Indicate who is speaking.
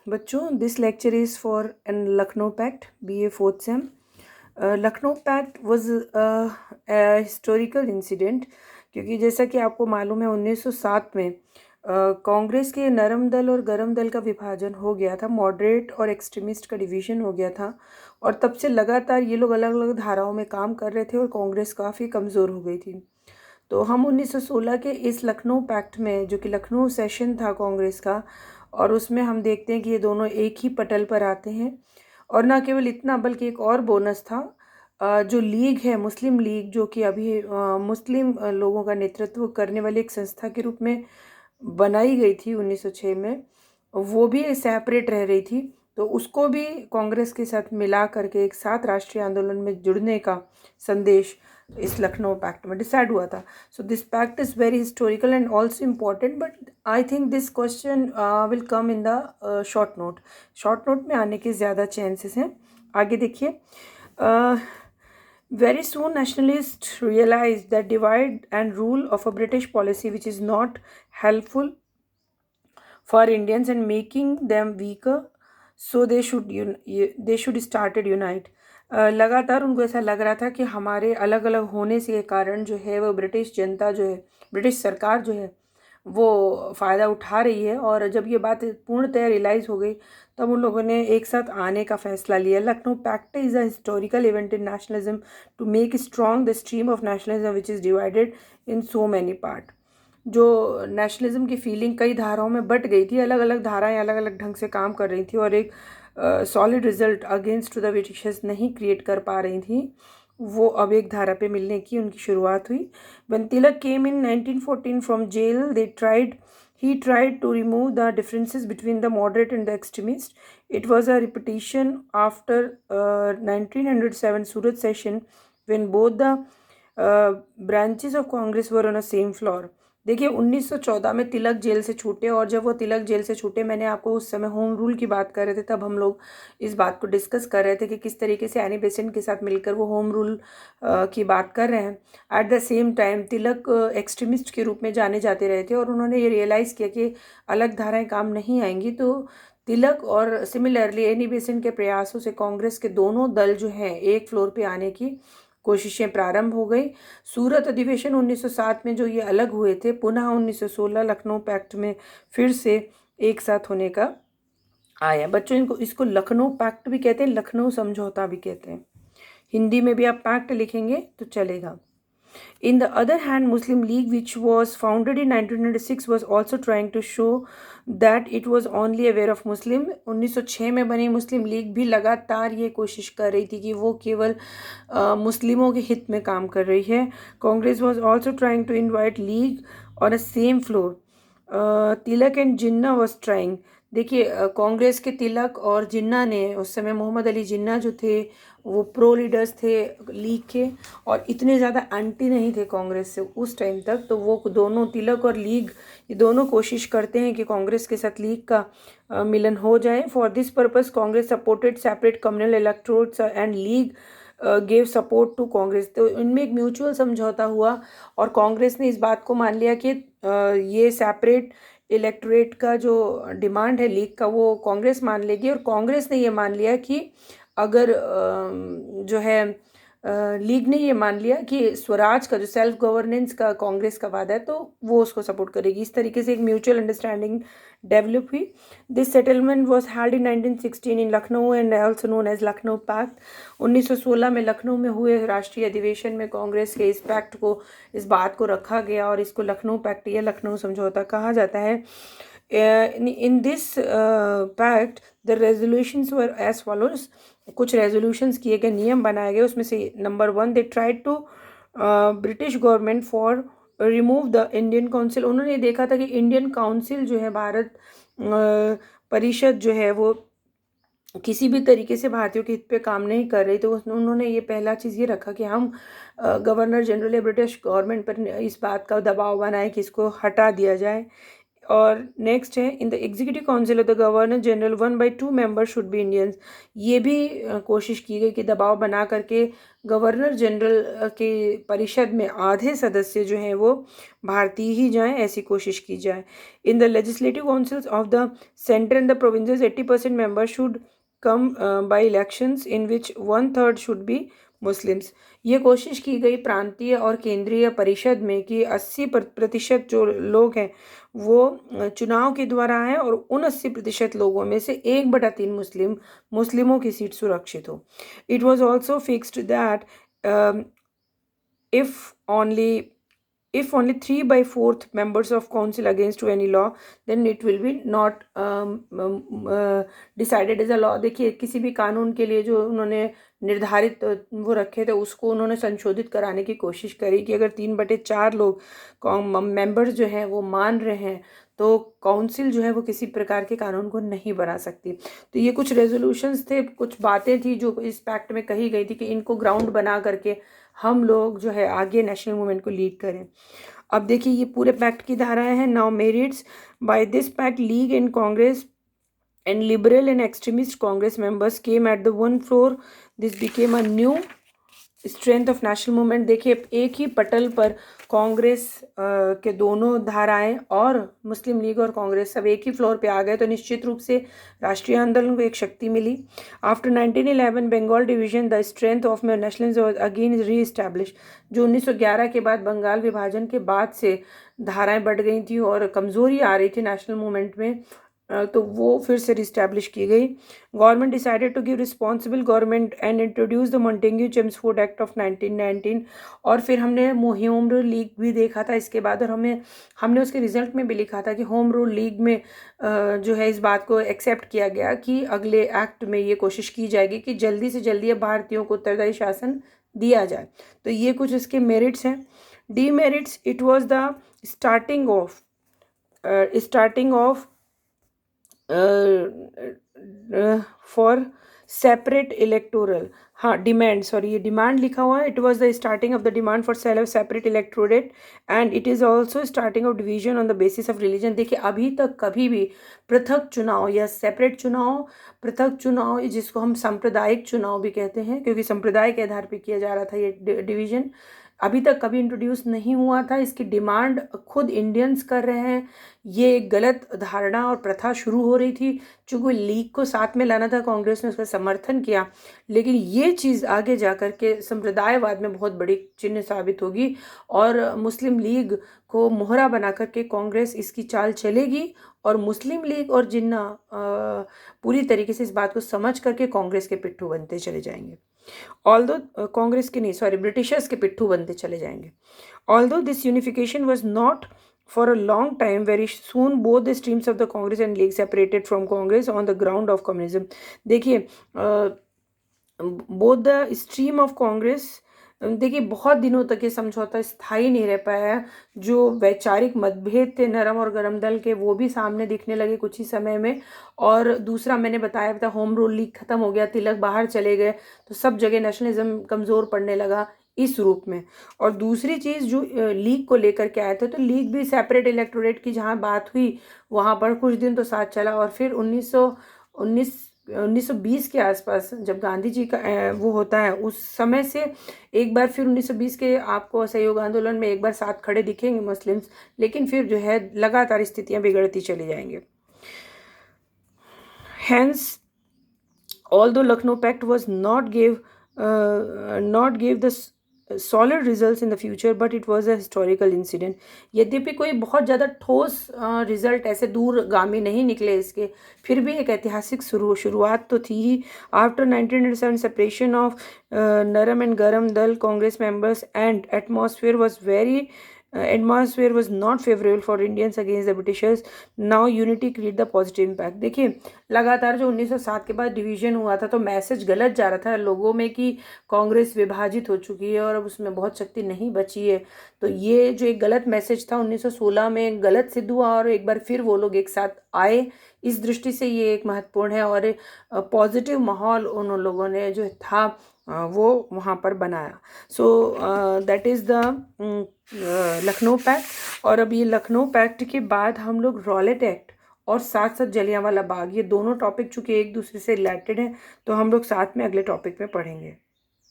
Speaker 1: बच्चों, this lecture is for an Lucknow pact BA fourth sem. Lucknow pact was historical incident, क्योंकि जैसा कि आपको मालूम है 1907 में कांग्रेस के नरम दल और गरम दल का विभाजन हो गया था, मॉडरेट और एक्सट्रीमिस्ट का डिवीज़न हो गया था। और तब से लगातार ये लोग अलग अलग धाराओं में काम कर रहे थे और कांग्रेस काफ़ी कमज़ोर हो गई थी। तो हम 1916 के इस लखनऊ पैक्ट में, जो कि लखनऊ सेशन था कांग्रेस का, और उसमें हम देखते हैं कि ये दोनों एक ही पटल पर आते हैं। और ना केवल इतना बल्कि एक और बोनस था, जो लीग है, मुस्लिम लीग, जो कि अभी मुस्लिम लोगों का नेतृत्व करने वाली एक संस्था के रूप में बनाई गई थी 1906 में, वो भी सेपरेट रह रही थी। तो उसको भी कांग्रेस के साथ मिला करके एक साथ राष्ट्रीय आंदोलन में जुड़ने का संदेश इस लखनऊ पैक्ट में डिसाइड हुआ था। So this pact is very historical and also important, but I think this question will come in the short note में आने के ज़्यादा चांसेस हैं। आगे देखिए, very soon nationalists realized that divide and rule of a British policy which is not helpful for Indians and making them weaker, so they should started unite. लगातार उनको ऐसा लग रहा था कि हमारे अलग अलग होने से कारण जो है वो ब्रिटिश जनता जो है, ब्रिटिश सरकार जो है, वो फ़ायदा उठा रही है। और जब ये बात पूर्णतः रियलाइज़ हो गई, तब उन लोगों ने एक साथ आने का फैसला लिया। Lucknow pact is a historical event in nationalism to make strong the stream of nationalism which is divided in so many part. जो नेशनलिज्म की फीलिंग कई धाराओं में बट गई थी, अलग अलग धाराएं अलग अलग ढंग से काम कर रही थी और एक solid result against to the Britishers नहीं क्रिएट कर पा रही थी, वो अब एक धारा पे मिलने की उनकी शुरुआत हुई। When Tilak came in 1914 from jail, he tried to remove the differences between the moderate and the extremist. It was a repetition after 1907 Surat session, when both the branches of Congress were on a same floor. देखिए, 1914 में तिलक jail से छूटे, और जब वो तिलक jail से छूटे, मैंने आपको उस समय होम रूल की बात कर रहे थे, तब हम लोग इस बात को डिस्कस कर रहे थे कि किस तरीके से एनी बेसेंट के साथ मिलकर वो होम रूल की बात कर रहे हैं। At the same time Tilak extremist के रूप में जाने जाते रहे थे, और उन्होंने ये रियलाइज़ किया कि अलग धाराएं काम नहीं आएंगी। तो तिलक और सिमिलरली एनी बेसेंट के प्रयासों से कांग्रेस के दोनों दल जो हैं एक फ्लोर पे आने की कोशिशें प्रारंभ हो गई। सूरत अधिवेशन 1907 में जो ये अलग हुए थे, पुनः 1916 लखनऊ पैक्ट में फिर से एक साथ होने का आया। बच्चों, इसको लखनऊ पैक्ट भी कहते हैं, लखनऊ समझौता भी कहते हैं। हिंदी में भी आप पैक्ट लिखेंगे तो चलेगा। In the other hand, Muslim League, which was founded in 1906, was also trying to show that it was only aware of Muslim. 1906 में बनी मुस्लिम लीग भी लगातार ये कोशिश कर रही थी कि वो केवल मुस्लिमों के हित में काम कर रही है। Congress was also trying to invite League on a same floor. Tilak and Jinnah was trying. देखिए, कांग्रेस के तिलक और जिन्ना ने, उस समय मोहम्मद अली जिन्ना जो थे वो प्रो लीडर्स थे लीग के, और इतने ज़्यादा एंटी नहीं थे कांग्रेस से उस टाइम तक। तो वो दोनों, तिलक और लीग, ये दोनों कोशिश करते हैं कि कांग्रेस के साथ लीग का मिलन हो जाए। For this purpose Congress supported separate communal electrodes and league gave support to Congress. तो इनमें एक म्यूचुअल समझौता हुआ, और कांग्रेस ने इस बात को मान लिया कि ये सेपरेट इलेक्टोरेट का जो डिमांड है लीग का, वो कांग्रेस मान लेगी। और कांग्रेस ने ये मान लिया कि अगर जो है लीग ने ये मान लिया कि स्वराज का, जो सेल्फ गवर्नेंस का कांग्रेस का वादा है, तो वो उसको सपोर्ट करेगी। इस तरीके से एक म्यूचुअल अंडरस्टैंडिंग डेवलप हुई। This settlement was held in 1916 in Lucknow and also known as Lucknow pact. 1916 में लखनऊ में हुए राष्ट्रीय अधिवेशन में कांग्रेस के इस पैक्ट को, इस बात को रखा गया, और इसको लखनऊ पैक्ट या लखनऊ समझौता कहा जाता है। in this pact the resolutions were as follows. कुछ रेजोल्यूशंस किए गए, नियम बनाए गए। उसमें से नंबर 1, they tried to British government for remove the Indian council. उन्होंने देखा था कि इंडियन काउंसिल जो है, भारत परिषद जो है, वो किसी भी तरीके से भारतीयों के हित पे काम नहीं कर रही। तो उन्होंने ये पहला चीज़ ये रखा कि हम गवर्नर जनरल या ब्रिटिश गवर्नमेंट पर इस बात का दबाव बनाए कि इसको हटा दिया जाए। और नेक्स्ट है, in the executive council of the governor general 1/2 members should be Indians. ये भी कोशिश की गई कि दबाव बना करके गवर्नर जनरल के परिषद में आधे सदस्य जो हैं वो भारतीय ही जाएं, ऐसी कोशिश की जाए। In the legislative councils of the centre and the provinces 80% members should come by elections in which 1/3 should be Muslims. ये कोशिश की गई प्रांतीय और केंद्रीय परिषद में कि 80% जो लोग हैं वो चुनाव के द्वारा आए और उन 80% लोगों में से 1/3 मुस्लिमों की सीट सुरक्षित हो। It was also fixed that if only if only 3/4 members of council against to any law, then it will be not decided as a law। देखिए, किसी भी कानून के लिए जो उन्होंने निर्धारित वो रखे थे उसको उन्होंने संशोधित कराने की कोशिश करी कि अगर 3/4 लोग मेंबर्स जो हैं वो मान रहे हैं तो काउंसिल जो है वो किसी प्रकार के कानून को नहीं बना सकती। तो ये कुछ रेजोल्यूशंस थे, कुछ बातें थी जो इस पैक्ट में कही गई थी कि इनको ग्राउंड बना करके हम लोग जो है आगे नेशनल मूवमेंट को लीड करें। अब देखिए ये पूरे पैक्ट की धाराएं हैं। Now merits by this pact league and Congress and liberal and extremist Congress members came at the one floor. This became a new strength of national movement। देखिए, एक ही पटल पर कांग्रेस के दोनों धाराएं और मुस्लिम लीग और कांग्रेस सब एक ही फ्लोर पे आ गए तो निश्चित रूप से राष्ट्रीय आंदोलन को एक शक्ति मिली। After 1911 Bengal division the strength of nationalism was again re establish. जो 1911 के बाद बंगाल विभाजन के बाद से धाराएं बढ़ गई थी और कमजोरी आ रही थी नेशनल मूवमेंट में, तो वो फिर से रिस्टैब्लिश की गई। Government decided to give responsible government and introduce the Montagu Chelmsford act of 1919। और फिर हमने होम रूल लीग भी देखा था इसके बाद, और हमने उसके रिजल्ट में भी लिखा था कि होम रूल लीग में जो है इस बात को एक्सेप्ट किया गया कि अगले एक्ट में ये कोशिश की जाएगी कि जल्दी से जल्दी अब भारतीयों को उत्तरदायी शासन दिया जाए। तो ये कुछ इसके मेरिट्स हैं। Demerits, it was the starting of for separate electoral, हाँ डिमांड, सॉरी ये डिमांड लिखा हुआ है। It was the starting of the demand for separate electorate and it is also starting of division on the basis of religion. देखिए, अभी तक कभी भी पृथक चुनाव या सेपरेट चुनाव, पृथक चुनाव जिसको हम सांप्रदायिक चुनाव भी कहते हैं क्योंकि संप्रदाय के आधार पर किया जा रहा था ये डिवीजन, अभी तक कभी इंट्रोड्यूस नहीं हुआ था। इसकी डिमांड खुद इंडियंस कर रहे हैं। ये एक गलत धारणा और प्रथा शुरू हो रही थी, चूँकि लीग को साथ में लाना था, कांग्रेस ने उसका समर्थन किया, लेकिन ये चीज़ आगे जाकर के संप्रदायवाद में बहुत बड़ी चिन्ह साबित होगी और मुस्लिम लीग को मोहरा बना करके कांग्रेस इसकी चाल चलेगी और मुस्लिम लीग और जिन्ना पूरी तरीके से इस बात को समझ करके कांग्रेस के पिट्ठू बनते चले जाएंगे। ऑल्दो कांग्रेस के नहीं, सॉरी ब्रिटिशर्स के पिट्ठू बनते चले जाएंगे। Although this unification was not for a long time, very soon both the streams of the Congress and League separated from Congress on the ground of communism. देखिए, both the stream of Congress, देखिए बहुत दिनों तक ये समझौता स्थायी नहीं रह पाया। जो वैचारिक मतभेद थे नरम और गरम दल के वो भी सामने दिखने लगे कुछ ही समय में। और दूसरा मैंने बताया था, होम रूल लीग खत्म हो गया, तिलक बाहर चले गए, तो सब जगह नेशनलिज्म कमज़ोर पड़ने लगा इस रूप में। और दूसरी चीज़ जो लीग को लेकर के आए थे, तो लीग भी सेपरेट इलेक्टोरेट की जहाँ बात हुई वहाँ पर कुछ दिन तो साथ चला और फिर 1920 के आसपास जब गांधी जी का वो होता है, उस समय से एक बार फिर 1920 के आपको असहयोग आंदोलन में एक बार साथ खड़े दिखेंगे मुस्लिम्स, लेकिन फिर जो है लगातार स्थितियां बिगड़ती चली जाएंगे। Hence, although Lucknow Pact was not gave the solid results in the future, but it was a historical incident। यद्यपि कोई बहुत ज़्यादा ठोस रिजल्ट ऐसे दूरगामी नहीं निकले इसके, फिर भी एक ऐतिहासिक शुरुआत तो थी ही। आफ्टर 1907 सेपरेशन ऑफ नरम एंड गरम दल Congress members and atmosphere was not favorable for Indians against the Britishers। Now unity create the positive impact। देखिए, लगातार जो 1907 के बाद डिवीजन हुआ था तो मैसेज गलत जा रहा था लोगों में कि कांग्रेस विभाजित हो चुकी है और अब उसमें बहुत शक्ति नहीं बची है। तो ये जो एक गलत मैसेज था 1916 में गलत सिद्ध हुआ और एक बार फिर वो लोग एक साथ आए। इस दृष्टि से ये एक महत्वपूर्ण है और पॉजिटिव माहौल उन लोगों ने जो था वो वहाँ पर बनाया। So that is the Lucknow pact. और अब ये लखनऊ पैक्ट के बाद हम लोग रॉलेट एक्ट और साथ साथ जलियांवाला बाग, ये दोनों टॉपिक चूंकि एक दूसरे से रिलेटेड हैं तो हम लोग साथ में अगले टॉपिक में पढ़ेंगे।